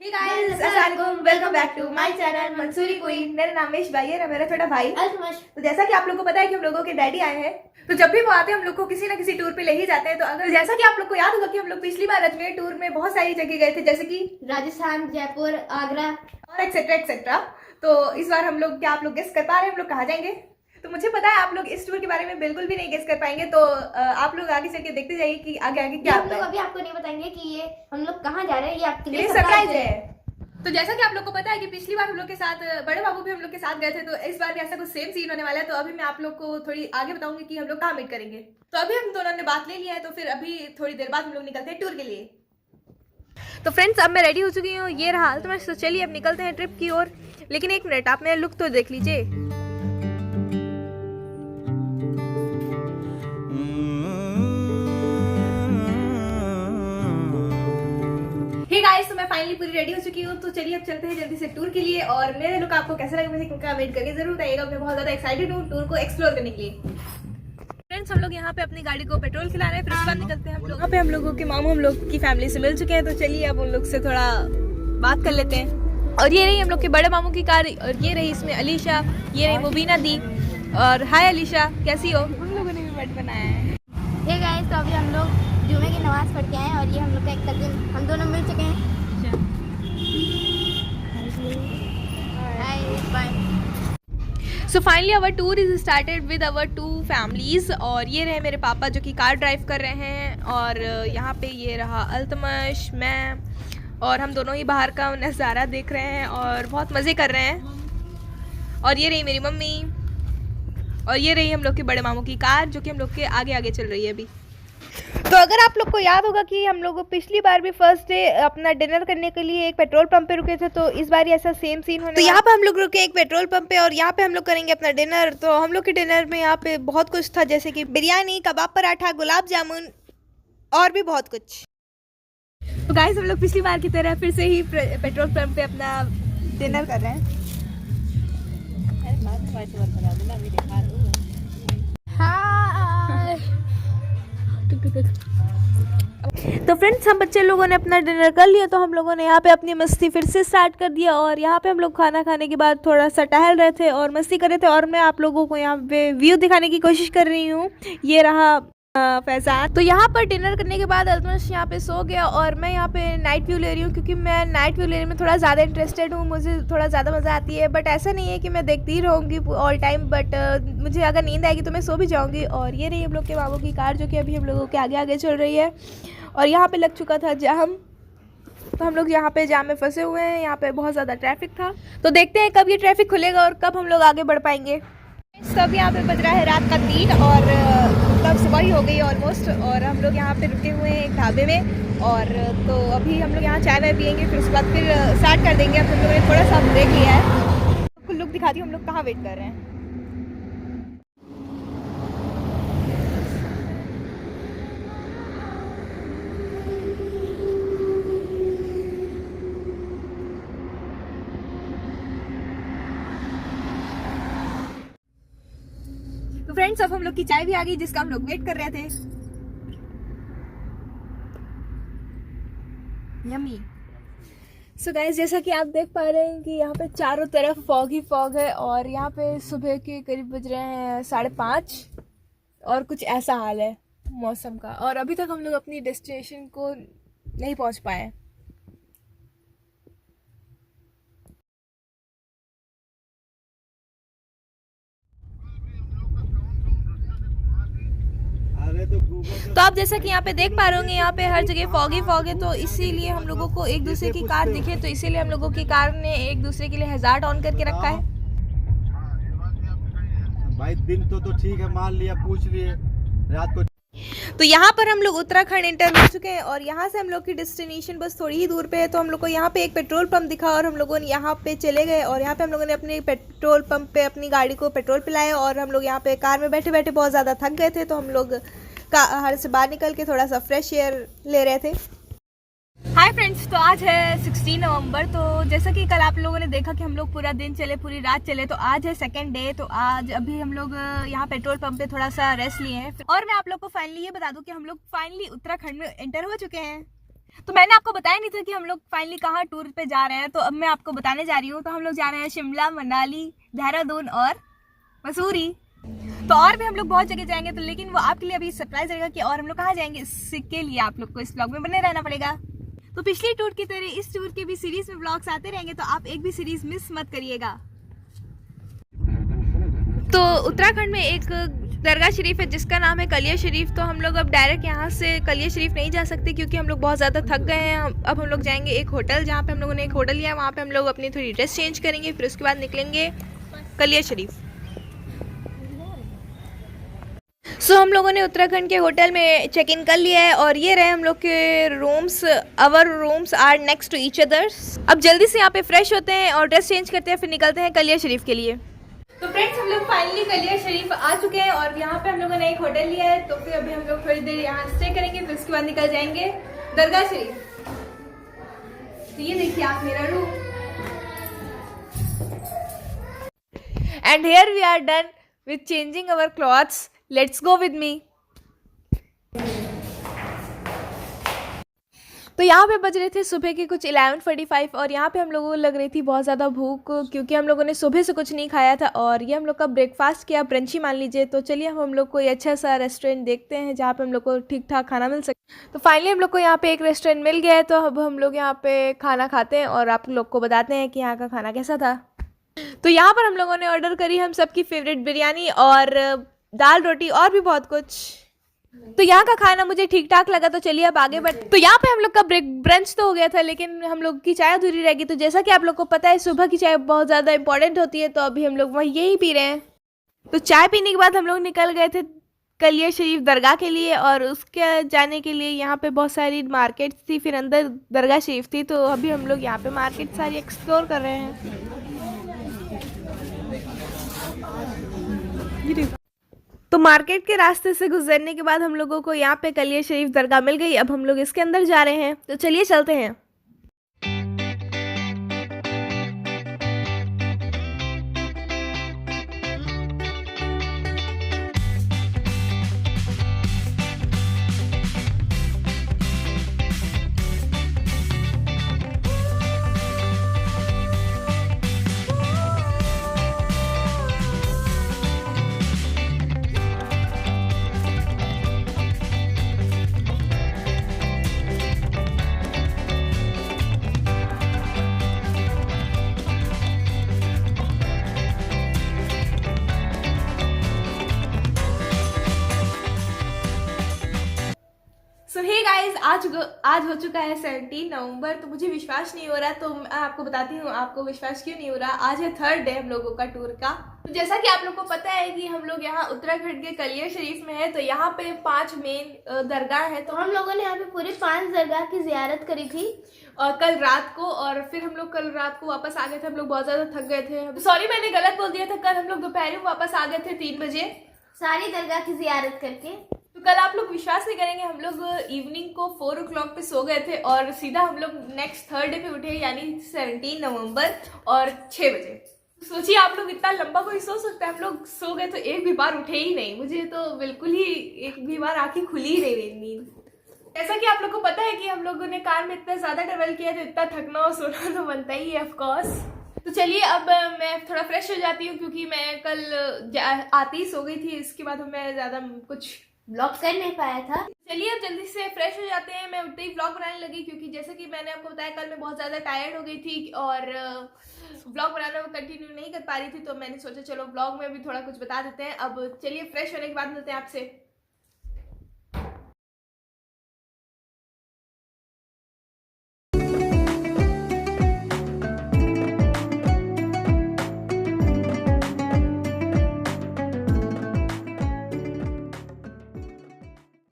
हे guys, अस्सलाम वालेकुम, welcome back to my channel Mansoori queen. मेरा नाम मेश भाई है, मेरा छोटा भाई। तो जैसा कि आप लोगों को पता है कि हम लोगों के डैडी आए हैं, तो जब भी वो आते हैं हम लोग को किसी ना किसी टूर पे ले ही जाते हैं। तो अगर जैसा कि आप लोग को याद होगा कि हम लोग पिछली बार अजमेर टूर में बहुत सारी जगह गए थे, जैसे कि राजस्थान, जयपुर, आगरा और एक्सेट्रा एक्सेट्रा। तो इस बार हम लोग, क्या आप लोग गेस कर पा रहे हैं हम लोग कहाँ जाएंगे? तो मुझे पता है आप लोग इस टूर के बारे में बिल्कुल भी नहीं गेस कर पाएंगे, तो आप लोग आगे चल के देखते जाइए कि आगे आगे क्या हम होता लोग है। अभी आपको नहीं बताएंगे कि ये हम लोग कहाँ जा रहे हैं, ये आपके लिए ये सरप्राइज है। तो जैसा कि आप लोग को पता है कि पिछली बार हम लोग के साथ बड़े बाबू भी हम लोग के साथ गए थे, तो इस बार भी ऐसा कुछ सेम सीन होने वाला है। तो अभी मैं आप लोग को थोड़ी आगे बताऊंगी कि हम लोग कहाँ मीट करेंगे। तो अभी हम दोनों ने बात ले लिया है, तो फिर अभी थोड़ी देर बाद हम लोग निकलते हैं टूर के लिए। तो फ्रेंड्स, अब मैं रेडी हो चुकी हूँ, ये रहा। तो मैं तो चलिए अब निकलते हैं ट्रिप की ओर। लेकिन एक मिनट, आप मेरा लुक तो देख लीजिए। हे गाइस, तो मैं फाइनली पूरी रेडी हो चुकी हूँ। तो चलिए अब चलते हैं जल्दी से टूर के लिए। और मेरे लुक आपको कैसा लगा मुझे कमेंट करके जरूर बताइएगा। मैं बहुत ज्यादा एक्साइटेड हूँ टूर को एक्सप्लोर करने के लिए। फ्रेंड्स, हम लोग यहाँ पे अपनी गाड़ी को पेट्रोल खिला रहे हैं, फिर उसके बाद निकलते हैं हम लोग। यहाँ पे हम लोगों के मामू हम लोग की फैमिली से मिल चुके हैं, तो चलिए अब उन लोग से थोड़ा बात कर लेते हैं। और ये रही हम लोग के बड़े मामू की कार, और ये रही इसमें अलीशा, ये रही मुबीना दी। और हाय अलीशा, कैसी हो? हम लोगों ने भी बट बनाया है। हे गाइस, तो अभी हम लोग जुमे की नमाज पढ़ के आए हैं और ये हम लोग का एक कजिन, हम दोनों मिल चुके हैं। Hi bye. So finally our tour is started with our 2 families. और ये रहे मेरे पापा जो कि कार ड्राइव कर रहे हैं, और यहाँ पे ये रहा अल्तमश, मैं, और हम दोनों ही बाहर का नज़ारा देख रहे हैं और बहुत मज़े कर रहे हैं। और ये रही मेरी मम्मी, और ये रही हम लोग के बड़े मामू की कार जो कि हम लोग के आगे आगे चल रही है अभी। तो अगर आप लोग को याद होगा कि हम लोग पिछली बार भी फर्स्ट डे अपना डिनर करने के लिए एक पेट्रोल पंप पे रुके थे, तो इस बार ऐसा सेम सीन होने। तो यहाँ पे हम लोग रुके एक पेट्रोल पंप पे, और यहाँ पे हम लोग करेंगे अपना डिनर। तो हम लोग के डिनर में यहाँ पे बहुत कुछ था, जैसे कि बिरयानी, कबाब पराठा, गुलाब जामुन और भी बहुत कुछ। तो गाइस, हम लोग पिछली बार की तरह फिर से ही पेट्रोल पंप पे अपना डिनर कर रहे हैं। तो फ्रेंड्स, हम बच्चे लोगों ने अपना डिनर कर लिया, तो हम लोगों ने यहाँ पे अपनी मस्ती फिर से स्टार्ट कर दिया। और यहाँ पे हम लोग खाना खाने के बाद थोड़ा सा टहल रहे थे और मस्ती कर रहे थे। और मैं आप लोगों को यहाँ पे व्यू दिखाने की कोशिश कर रही हूँ। ये रहा फैजान। तो यहाँ पर डिनर करने के बाद अल्तमश यहाँ पे सो गया, और मैं यहाँ पे नाइट व्यू ले रही हूँ, क्योंकि मैं नाइट व्यू लेने में थोड़ा ज़्यादा इंटरेस्टेड हूँ। मुझे थोड़ा ज़्यादा मज़ा आती है, बट ऐसा नहीं है कि मैं देखती ही रहूँगी ऑल टाइम, बट मुझे अगर नींद आएगी तो मैं सो भी जाऊँगी। और ये रही हम लोग के बाबू की कार जो कि अभी हम लोगों के आगे आगे चल रही है। और यहाँ पे लग चुका था जाम, तो हम लोग यहाँ पे जाम में फंसे हुए हैं। यहाँ पे बहुत ज़्यादा ट्रैफिक था, तो देखते हैं कब ये ट्रैफिक खुलेगा और कब हम लोग आगे बढ़ पाएंगे। सब यहाँ पे बज रहा है रात का 3, और तब सुबह ही हो गई ऑलमोस्ट। और हम लोग यहाँ पे रुके हुए हैं एक ढाबे में, और तो अभी हम लोग यहाँ चाय वाय पियेंगे, फिर उसके बाद फिर स्टार्ट कर देंगे। अब हम लोगों ने थोड़ा सा ब्रेक लिया है। आपको लुक दिखाती हूँ हम लोग कहाँ वेट कर रहे हैं। तो फ्रेंड्स, अब हम लोग की चाय भी आ गई जिसका हम लोग वेट कर रहे थे। यम्मी। सो गाइस, जैसा कि आप देख पा रहे हैं कि यहाँ पे चारों तरफ फॉग ही फॉग है, और यहाँ पे सुबह के करीब बज रहे हैं 5:30, और कुछ ऐसा हाल है मौसम का। और अभी तक हम लोग अपनी डेस्टिनेशन को नहीं पहुँच पाए। तो आप जैसा कि यहाँ पे देख पा रहे होंगे, यहाँ पे हर जगह फॉग ही फॉग है, तो इसीलिए हम लोगों को एक दूसरे की कार दिखे, तो इसीलिए हम लोगों की कार ने एक दूसरे के लिए हैजार्ड ऑन करके रखा है। भाई दिन तो ठीक है, मान लिया, पूछ लिए, रात को। तो यहाँ पर हम लोग उत्तराखंड एंटर हो चुके हैं, और यहाँ से हम लोग की डेस्टिनेशन बस थोड़ी ही दूर पे है। तो हम लोग को यहाँ पे एक पेट्रोल पंप दिखा, और हम लोगों ने यहाँ पे चले गए, और यहाँ पे हम लोगों ने अपने पेट्रोल पंप पे अपनी गाड़ी को पेट्रोल पिलाया। और हम लोग यहाँ पे कार में बैठे बैठे बहुत ज़्यादा थक गए थे, तो हम लोग कार से बाहर निकल के थोड़ा सा फ्रेश एयर ले रहे थे। हाय फ्रेंड्स, तो आज है 16 नवंबर। तो जैसा कि कल आप लोगों ने देखा कि हम लोग पूरा दिन चले, पूरी रात चले, तो आज है सेकंड डे। तो आज अभी हम लोग यहाँ पेट्रोल पंप पे थोड़ा सा रेस्ट लिए हैं। और मैं आप लोग को फाइनली ये बता दूं कि हम लोग फाइनली उत्तराखंड में एंटर हो चुके हैं। तो मैंने आपको बताया नहीं था कि हम लोग फाइनली कहाँ टूर पे जा रहे हैं, तो अब मैं आपको बताने जा रही हूँ। तो हम लोग जा रहे हैं शिमला, मनाली, देहरादून और मसूरी। तो और भी हम लोग बहुत जगह जाएंगे, तो लेकिन वो आपके लिए अभी सरप्राइज रहेगा कि और हम लोग कहाँ जाएंगे, इसके लिए आप लोग को इस ब्लॉग में बने रहना पड़ेगा। तो पिछली टूर की तरह इस टूर के भी सीरीज में ब्लॉग्स आते रहेंगे, तो आप एक भी सीरीज मिस मत करिएगा। तो उत्तराखंड में एक दरगाह शरीफ है जिसका नाम है कलिया शरीफ। तो हम लोग अब डायरेक्ट यहाँ से कलिया शरीफ नहीं जा सकते क्योंकि हम लोग बहुत ज़्यादा थक गए हैं। अब हम लोग जाएंगे एक होटल, जहाँ पे हम लोगों ने एक होटल लिया है, वहाँ पे हम लोग अपनी थोड़ी ड्रेस चेंज करेंगे, फिर उसके बाद निकलेंगे कलिया शरीफ। हम लोगों ने उत्तराखंड के होटल में चेक इन कर लिया है और ये रहे हम लोग के rooms. Our rooms are next to each others. अब जल्दी से यहाँ पे फ्रेश होते हैं और ड्रेस चेंज करते हैं, फिर निकलते हैं कलिया शरीफ के लिए। तो फ्रेंड्स, हम लोग फाइनली कलिया शरीफ आ चुके हैं और यहाँ पे हम लोगों ने एक होटल लिया है। तो फिर अभी हम लोग थोड़ी देर यहाँ स्टे करेंगे, फिर उसके बाद निकल जाएंगे दरगाह शरीफ। तो ये देखिए आप मेरा room. And here we are done with changing our clothes. Let's go with me. तो यहाँ पे बज रहे थे सुबह के कुछ 11:45 और यहाँ पे हम लोगों को लग रही थी बहुत ज़्यादा भूख क्योंकि हम लोगों ने सुबह से कुछ नहीं खाया था और ये हम लोग का ब्रेकफास्ट किया, ब्रंच ही मान लीजिए। तो चलिए हम लोग कोई अच्छा सा रेस्टोरेंट देखते हैं जहाँ पे हम लोग को ठीक ठाक खाना मिल सके। तो फाइनली हम लोग को यहाँ पे एक रेस्टोरेंट मिल गया है, तो अब हम लोग यहाँ पे खाना खाते हैं और आप लोग को बताते हैं कि यहाँ का खाना कैसा था। तो यहाँ पर हम लोगों ने ऑर्डर करी हम सबकी फेवरेट बिरयानी और दाल रोटी और भी बहुत कुछ। तो यहाँ का खाना मुझे ठीक ठाक लगा। तो चलिए अब आगे बढ़। तो यहाँ पे हम लोग का ब्रंच तो हो गया था, लेकिन हम लोग की चाय अधूरी रहेगी। तो जैसा कि आप लोग को पता है सुबह की चाय बहुत ज़्यादा इंपॉर्टेंट होती है, तो अभी हम लोग वही यही पी रहे हैं। तो चाय पीने के बाद हम लोग निकल गए थे कलिया शरीफ दरगाह के लिए और उसके जाने के लिए यहाँ पे बहुत सारी मार्केट थी, फिर अंदर दरगाह शरीफ थी। तो अभी हम लोग यहाँ पे मार्केट सारी एक्सप्लोर कर रहे हैं। तो मार्केट के रास्ते से गुजरने के बाद हम लोगों को यहाँ पे कलिया शरीफ दरगाह मिल गई। अब हम लोग इसके अंदर जा रहे हैं, तो चलिए चलते हैं। सो हे गाइज, आज हो चुका है 17 नवंबर। तो मुझे विश्वास नहीं हो रहा, तो मैं आपको बताती हूँ आपको विश्वास क्यों नहीं हो रहा। आज है 3rd डे हम लोगों का टूर का। तो जैसा कि आप लोग को पता है कि हम लोग यहाँ उत्तराखंड के कलिया शरीफ में है। तो यहाँ पे 5 मेन दरगाह है। तो हम लोगों ने यहाँ पे पूरे 5 दरगाह की जियारत करी थी और कल रात को, और फिर हम लोग कल रात को वापस आ गए थे। हम लोग बहुत ज़्यादा थक गए थे। सॉरी, मैंने गलत बोल दिया था। कल हम लोग दोपहर में वापस आ गए थे 3 बजे सारी दरगाह की जियारत करके। तो कल आप लोग विश्वास नहीं करेंगे, हम लोग इवनिंग को 4 o'clock पे सो गए थे और सीधा हम लोग नेक्स्ट 3rd डे पे उठे, यानी 17 नवंबर और 6 बजे। सोचिए आप लोग, इतना लंबा कोई सो सकता है? हम लोग सो गए तो एक भी बार उठे ही नहीं। मुझे तो बिल्कुल ही एक भी बार आंखें खुली ही नहीं मेरी नींद। ऐसा कि आप लोग को पता है कि हम लोगों ने कार में इतना ज़्यादा ट्रेवल किया तो इतना थकना और सोना तो बनता ही है ऑफकोर्स। तो चलिए अब मैं थोड़ा फ्रेश हो जाती हूँ क्योंकि मैं कल आती ही सो गई थी। इसके बाद मैं ज़्यादा कुछ ब्लॉग कर नहीं पाया था। चलिए अब जल्दी से फ्रेश हो जाते हैं। मैं उठते ही व्लॉग बनाने लगी क्योंकि जैसे कि मैंने आपको बताया कल मैं बहुत ज़्यादा टायर्ड हो गई थी और व्लॉग बनाना वो कंटिन्यू नहीं कर पा रही थी। तो मैंने सोचा चलो व्लॉग में भी थोड़ा कुछ बता देते हैं। अब चलिए फ्रेश होने के बाद मिलते हैं आपसे।